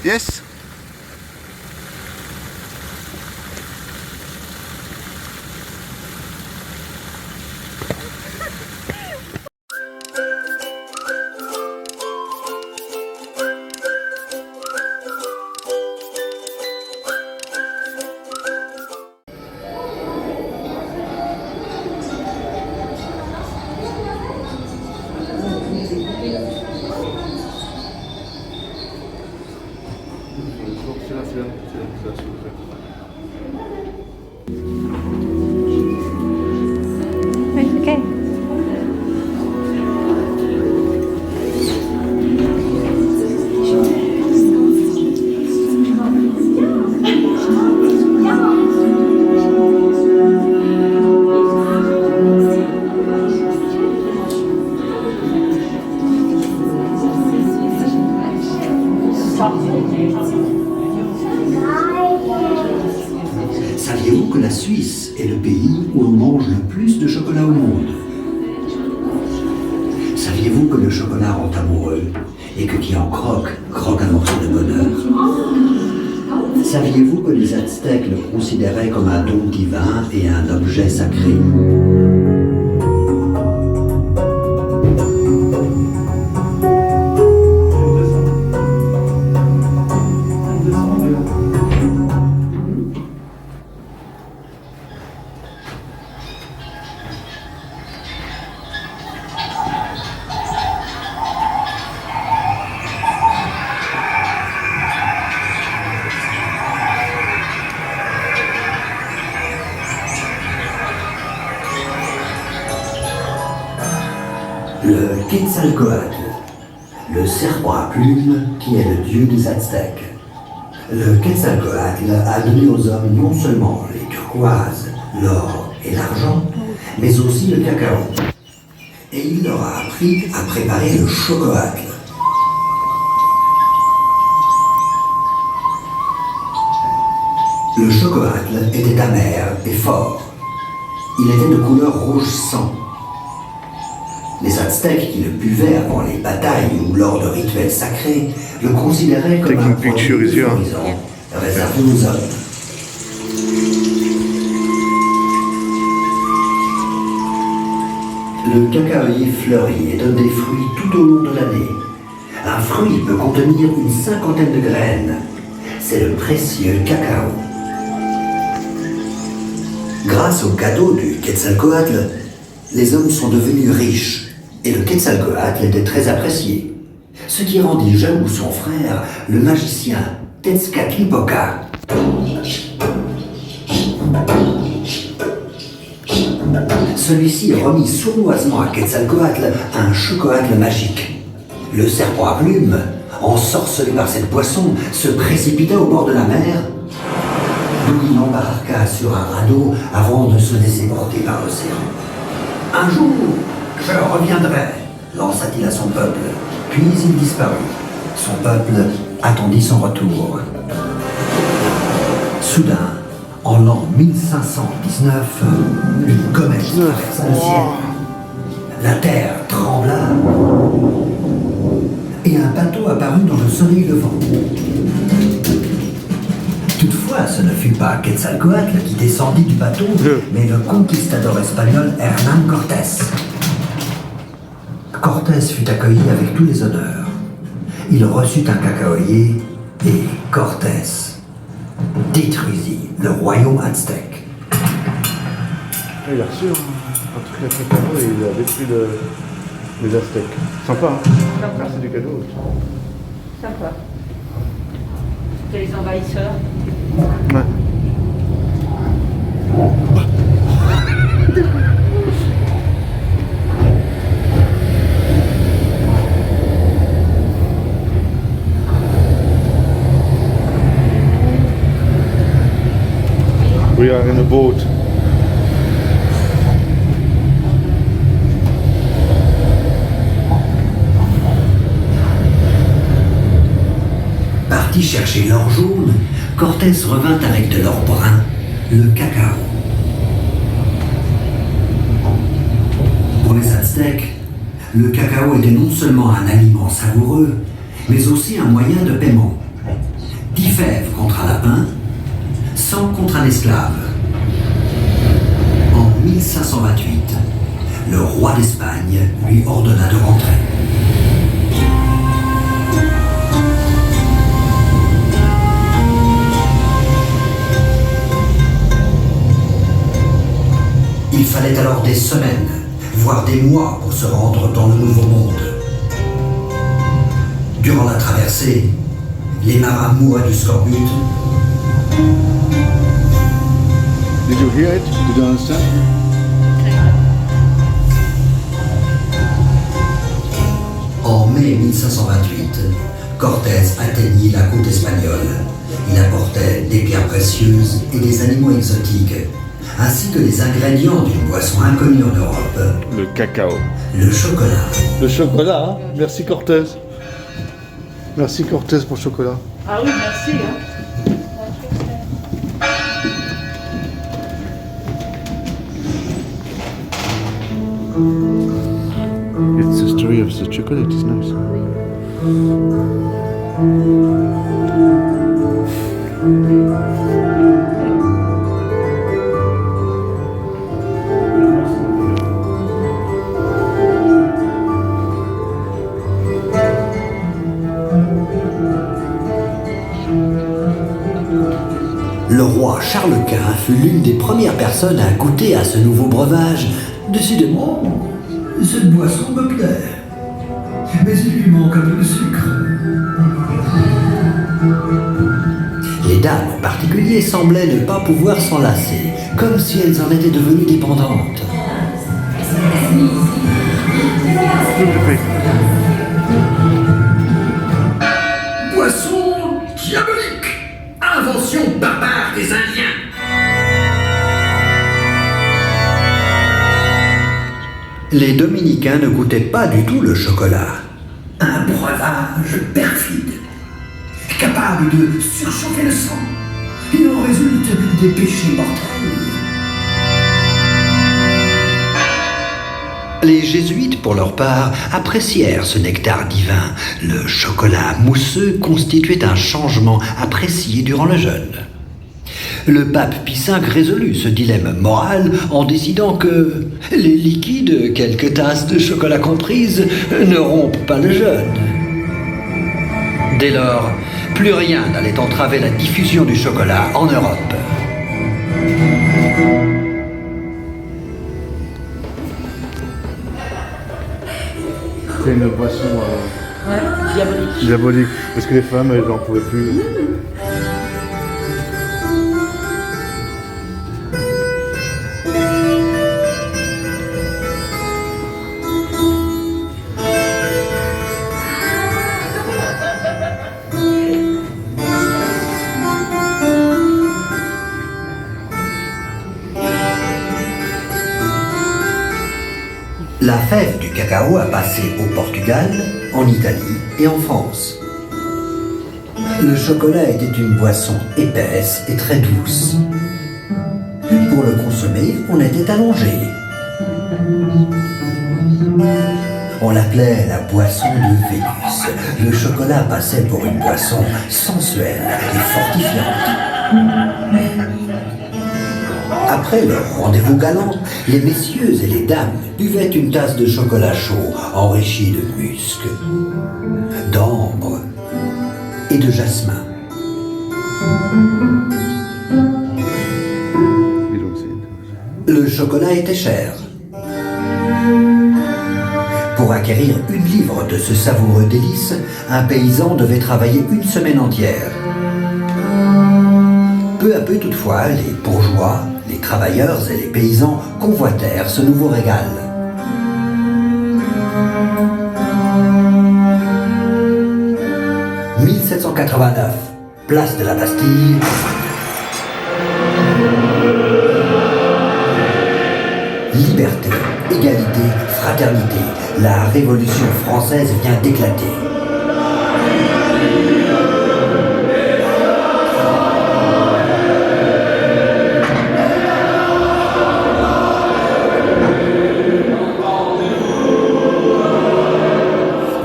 Yes. Okay. Saviez-vous que la Suisse est le pays où on mange le plus de chocolat au monde? Saviez-vous que le chocolat rend amoureux et que qui en croque, croque un morceau de bonheur? Saviez-vous que les Aztèques le considéraient comme un don divin et un objet sacré? Le Quetzalcoatl, le serpent à plumes qui est le dieu des Aztèques. Le Quetzalcoatl a donné aux hommes non seulement les turquoises, l'or et l'argent, mais aussi le cacao. Et il leur a appris à préparer le chocoatl. Le chocoatl était amer et fort. Il était de couleur rouge sang. Les Aztèques qui le buvaient avant les batailles ou lors de rituels sacrés le considéraient comme un produit euphorisant, réservé aux hommes. Le cacaoyer fleurit et donne des fruits tout au long de l'année. Un fruit peut contenir une cinquantaine de graines. C'est le précieux cacao. Grâce au cadeau du Quetzalcoatl, les hommes sont devenus riches. Et le Quetzalcoatl était très apprécié, ce qui rendit jaloux son frère, le magicien Tezcatlipoca. Celui-ci remit sournoisement à Quetzalcoatl un chocoatl magique. Le serpent à plumes, ensorcelé par cette boisson, se précipita au bord de la mer, d'où il embarqua sur un radeau avant de se laisser porter par l'océan. Un jour, je reviendrai, lança-t-il à son peuple, puis il disparut. Son peuple attendit son retour. Soudain, en l'an 1519, une comète traversa le ciel. La terre trembla et un bateau apparut dans le soleil levant. Toutefois, ce ne fut pas Quetzalcoatl qui descendit du bateau, mais le conquistador espagnol Hernán Cortés. Cortés fut accueilli avec tous les honneurs. Il reçut un cacaoyer et Cortés détruisit le royaume aztèque. Il a reçu un truc à cacao et il a détruit les Aztèques. Sympa, hein? Merci du cadeau. Sympa. C'était les envahisseurs. Ouais. We are in a boat. Parti chercher l'or jaune, Cortés revint avec de l'or brun, le cacao. Pour les Aztèques, le cacao était non seulement un aliment savoureux, mais aussi un moyen de paiement. un esclave. En 1528, le roi d'Espagne lui ordonna de rentrer. Il fallait alors des semaines, voire des mois pour se rendre dans le Nouveau Monde. Durant la traversée, les marins mouraient du scorbut. Did you hear it? Did you understand? En mai 1528, Cortés atteignit la côte espagnole. Il apportait des pierres précieuses et des animaux exotiques, ainsi que les ingrédients d'une boisson inconnue en Europe, Le cacao. le chocolat. Le chocolat, hein? Merci Cortés. Merci Cortés pour le chocolat. Ah oui, merci. Hein. It's the story of the chocolate, it's nice. Le roi Charles Quint fut l'une des premières personnes à goûter à ce nouveau breuvage. Décidément, cette boisson me plaît. Mais il lui manque un peu de sucre. Les dames en particulier semblaient ne pas pouvoir s'en lasser, comme si elles en étaient devenues dépendantes. Boisson diabolique! Invention barbare des Indiens! Les Dominicains ne goûtaient pas du tout le chocolat. Un breuvage perfide, capable de surchauffer le sang. Il en résulte des péchés mortels. Les jésuites, pour leur part, apprécièrent ce nectar divin. Le chocolat mousseux constituait un changement apprécié durant le jeûne. Le pape Pie V résolut ce dilemme moral en décidant que les liquides, quelques tasses de chocolat comprises, ne rompent pas le jeûne. Dès lors, plus rien n'allait entraver la diffusion du chocolat en Europe. C'est une boisson Ouais, diabolique. diabolique. Parce que les femmes, elles n'en pouvaient plus. La fève du cacao a passé au Portugal, en Italie et en France. Le chocolat était une boisson épaisse et très douce. Pour le consommer, on était allongé. On l'appelait la boisson de Vénus. Le chocolat passait pour une boisson sensuelle et fortifiante. Après leur rendez-vous galant, les messieurs et les dames buvaient une tasse de chocolat chaud enrichi de musc, d'ambre et de jasmin. Le chocolat était cher. Pour acquérir une livre de ce savoureux délice, un paysan devait travailler une semaine entière. Peu à peu toutefois, les bourgeois, les travailleurs et les paysans convoitèrent ce nouveau régal. « 1789, place de la Bastille. Liberté, égalité, fraternité, la Révolution française vient d'éclater.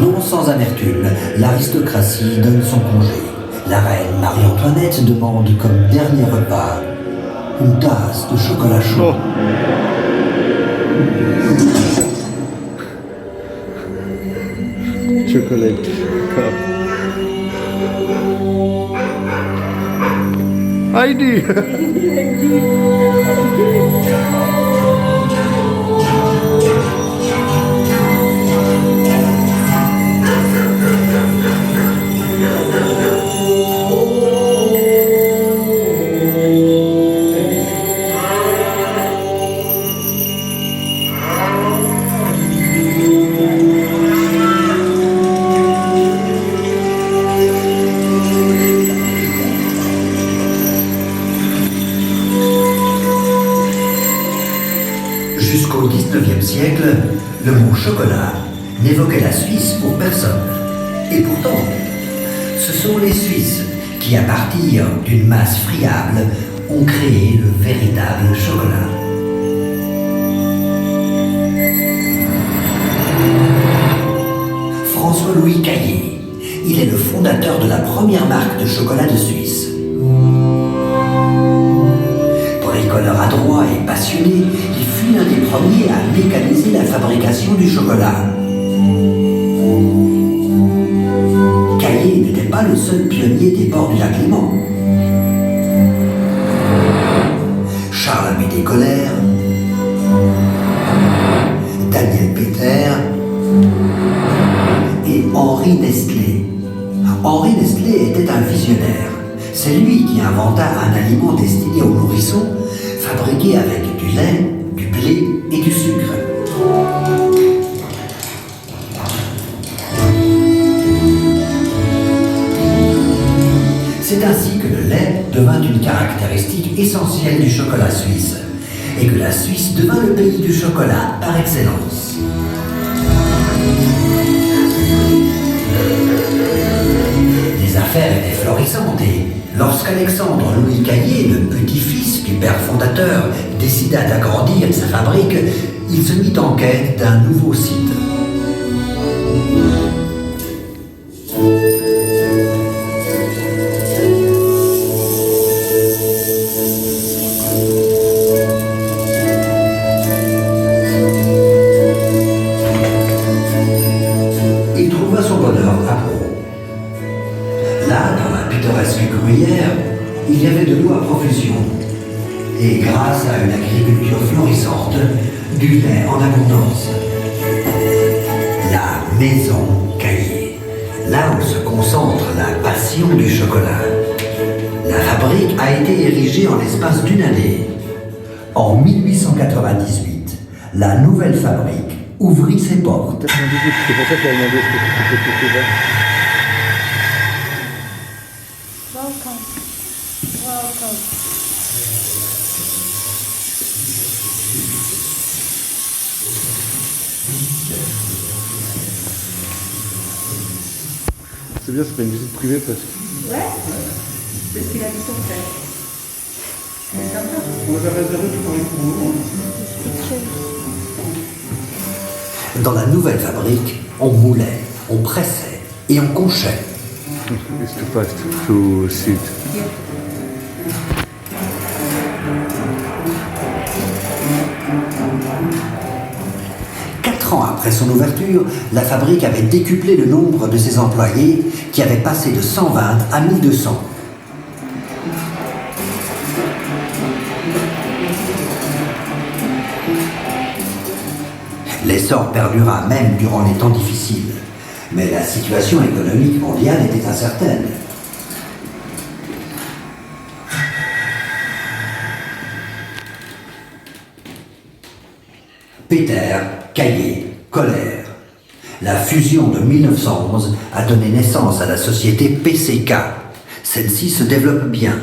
Non sans amertume, l'aristocratie donne son congé. La reine Marie-Antoinette demande comme dernier repas une tasse de chocolat chaud. Oh. Chocolate cup. Heidi! Jusqu'au XIXe siècle, le mot chocolat n'évoquait la Suisse pour personne. Et pourtant, ce sont les Suisses qui, à partir d'une masse friable, ont créé le véritable chocolat. François-Louis Caillé, il est le fondateur de la première marque de chocolat de Suisse. Bricoleur adroit et passionné, il fut l'un des premiers à mécaniser la fabrication du chocolat. Caillé n'était pas le seul pionnier des bords du lac Léman. Charles-Amédée Colère, Daniel Péter et Henri Nestlé. Henri Nestlé était un visionnaire. C'est lui qui inventa un aliment destiné aux nourrissons, fabriqué avec du lait, du blé et du sucre. C'est ainsi que le lait devint une caractéristique essentielle du chocolat suisse, et que la Suisse devint le pays du chocolat par excellence. Les affaires étaient florissantes et lorsqu'Alexandre Louis Caillé, le petit-fils du père fondateur, décida d'agrandir sa fabrique, il se mit en quête d'un nouveau site. Il trouva son bonheur à Pau. Là, dans la pittoresque gruyère, il y avait de l'eau à profusion. Et grâce à une agriculture florissante, du lait en abondance. La maison Caillé, là où se concentre la passion du chocolat. La fabrique a été érigée en l'espace d'une année. En 1898, la nouvelle fabrique ouvrit ses portes. C'est pour ça qu'elle a demandé ce que tu peux faire. Welcome. Welcome. C'est bien, c'est pas une visite privée presque. Ouais. C'est ce qu'il a dit son frère. C'est sympa. On avait réservé tout pour Dans la nouvelle fabrique, on moulait, on pressait et on conchait. It's too fast to sit. Yeah. 4 ans après son ouverture, la fabrique avait décuplé le nombre de ses employés qui avaient passé de 120 à 1200. L'essor perdura même durant les temps difficiles. Mais la situation économique mondiale était incertaine. Péter, Caillé, Colère. La fusion de 1911 a donné naissance à la société PCK. Celle-ci se développe bien.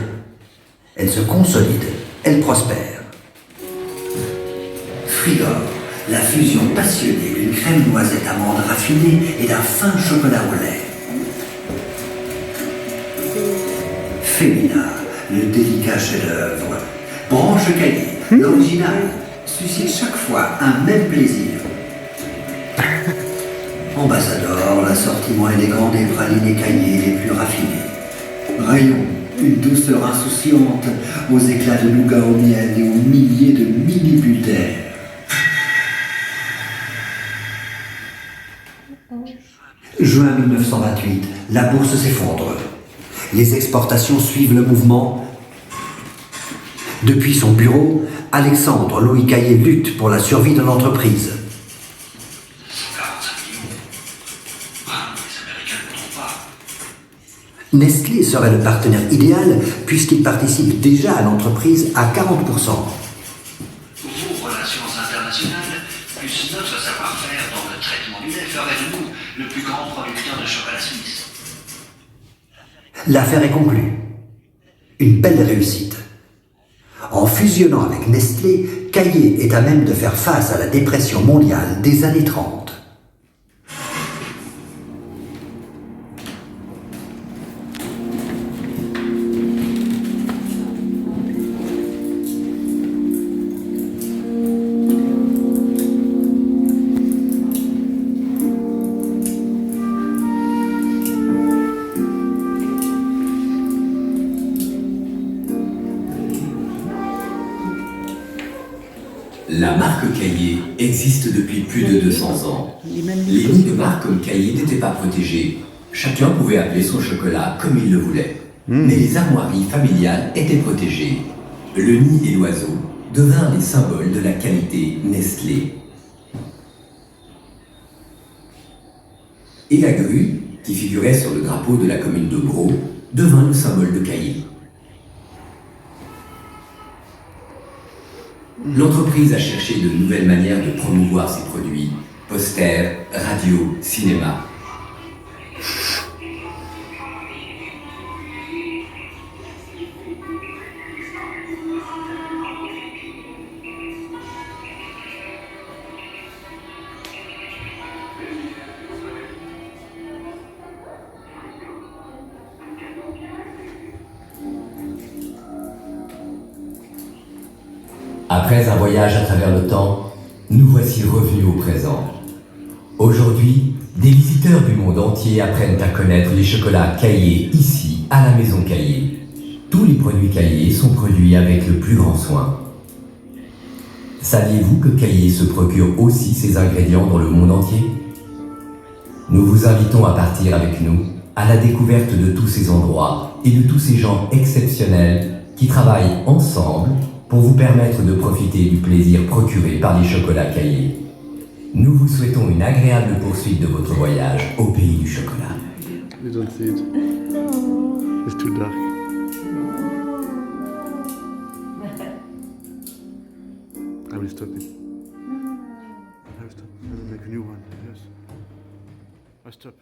Elle se consolide, elle prospère. Frigor, la fusion passionnée d'une crème noisette amande raffinée et d'un fin chocolat au lait. Femina, le délicat chef-d'œuvre. Branche Caillé, l'original, suscite chaque fois un même plaisir. Ambassador, l'assortiment élégant des pralines Caillé les plus raffinés. Rayon, Une douceur insouciante aux éclats de nougat au miel et aux milliers de mini-bulles d'air. Juin 1928, la bourse s'effondre. Les exportations suivent le mouvement. Depuis son bureau, Alexandre Louis Caillé lutte pour la survie de l'entreprise. Nestlé serait le partenaire idéal puisqu'il participe déjà à l'entreprise à 40%. Vos relations internationales, plus notre savoir-faire dans le traitement du lait, ferait de nous le plus grand producteur de chocolat suisse. L'affaire est conclue. Une belle réussite. En fusionnant avec Nestlé, Caillé est à même de faire face à la dépression mondiale des années 30. La marque Caillé existe depuis plus de 200 ans. Les nids de marques comme Caillé n'étaient pas protégés. Chacun pouvait appeler son chocolat comme il le voulait. Mais les armoiries familiales étaient protégées. Le nid et l'oiseau devinrent les symboles de la qualité Nestlé. Et la grue, qui figurait sur le drapeau de la commune de Braux, devint le symbole de Caillé. L'entreprise a cherché de nouvelles manières de promouvoir ses produits, posters, radio, cinéma. Après un voyage à travers le temps, nous voici revenus au présent. Aujourd'hui, des visiteurs du monde entier apprennent à connaître les chocolats Caillé ici, à la maison Caillé. Tous les produits Caillé sont produits avec le plus grand soin. Saviez-vous que Caillé se procure aussi ses ingrédients dans le monde entier? Nous vous invitons à partir avec nous à la découverte de tous ces endroits et de tous ces gens exceptionnels qui travaillent ensemble pour vous permettre de profiter du plaisir procuré par les chocolats Caillé. Nous vous souhaitons une agréable poursuite de votre voyage au pays du chocolat. You don't see it. It's too dark. I will stop it. I will stop. I will make a new one. Yes. I stop.